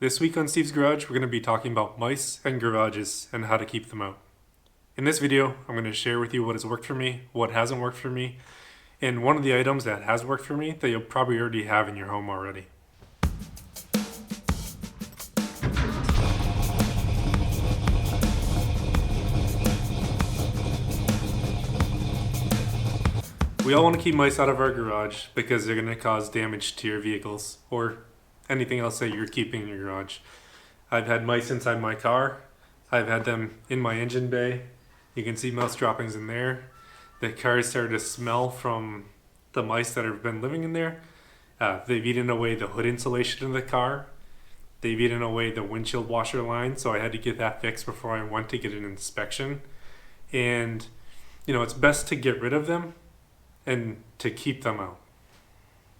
This week on Steve's Garage, we're going to be talking about mice and garages and how to keep them out. In this video, I'm going to share with you what has worked for me, what hasn't worked for me, and one of the items that has worked for me that you'll probably already have in your home already. We all want to keep mice out of our garage because they're going to cause damage to your vehicles or anything else that you're keeping in your garage. I've had mice inside my car. I've had them in my engine bay. You can see mouse droppings in there. The car started to smell from the mice that have been living in there. They've eaten away the hood insulation of the car. They've eaten away the windshield washer line, so I had to get that fixed before I went to get an inspection. And, it's best to get rid of them and to keep them out.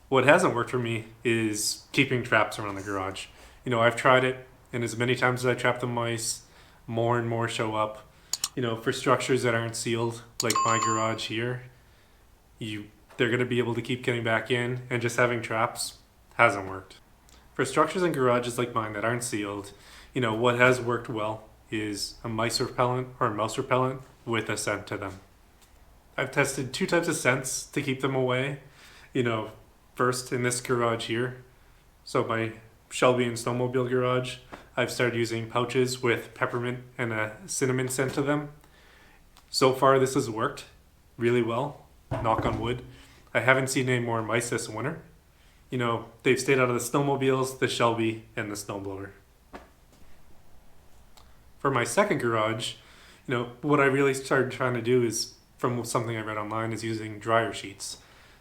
What hasn't worked for me is keeping traps around the garage. I've tried it, and as many times as I trap the mice, more and more show up. For structures that aren't sealed, like my garage here, they're going to be able to keep getting back in, and just having traps hasn't worked. For structures and garages like mine that aren't sealed, what has worked well is a mice repellent or a mouse repellent with a scent to them. I've tested two types of scents to keep them away. First in this garage here, so my Shelby and snowmobile garage, I've started using pouches with peppermint and a cinnamon scent to them. So far this has worked really well, knock on wood. I haven't seen any more mice this winter. They've stayed out of the snowmobiles, the Shelby, and the snowblower. For my second garage, what I really started trying to do is, from something I read online, is using dryer sheets.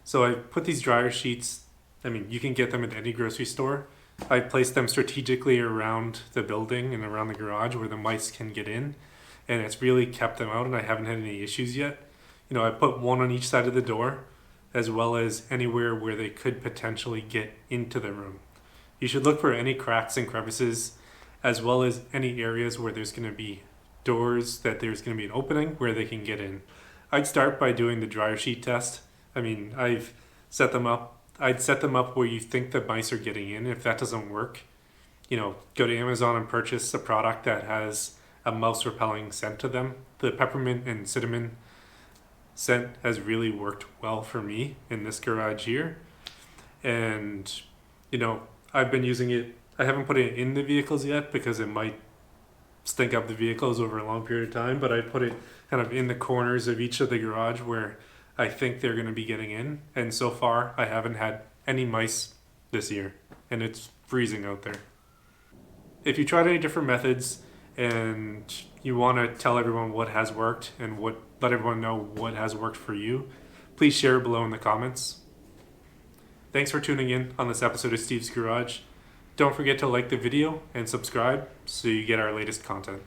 So I put these dryer sheets, you can get them at any grocery store. I placed them strategically around the building and around the garage where the mice can get in, and it's really kept them out, and I haven't had any issues yet. I put one on each side of the door, as well as anywhere where they could potentially get into the room. You should look for any cracks and crevices, as well as any areas where there's going to be doors that there's going to be an opening where they can get in. I'd start by doing the dryer sheet test. I've set them up. I'd set them up where you think the mice are getting in. If that doesn't work, go to Amazon and purchase a product that has a mouse repelling scent to them. The peppermint and cinnamon scent has really worked well for me in this garage here. And, I've been using it. I haven't put it in the vehicles yet because it might stink up the vehicles over a long period of time, but I put it kind of in the corners of each of the garage where I think they're going to be getting in, and so far I haven't had any mice this year, and it's freezing out there. If you tried any different methods and you want to tell everyone what has worked and let everyone know what has worked for you, please share below in the comments. Thanks for tuning in on this episode of Steve's Garage. Don't forget to like the video and subscribe so you get our latest content.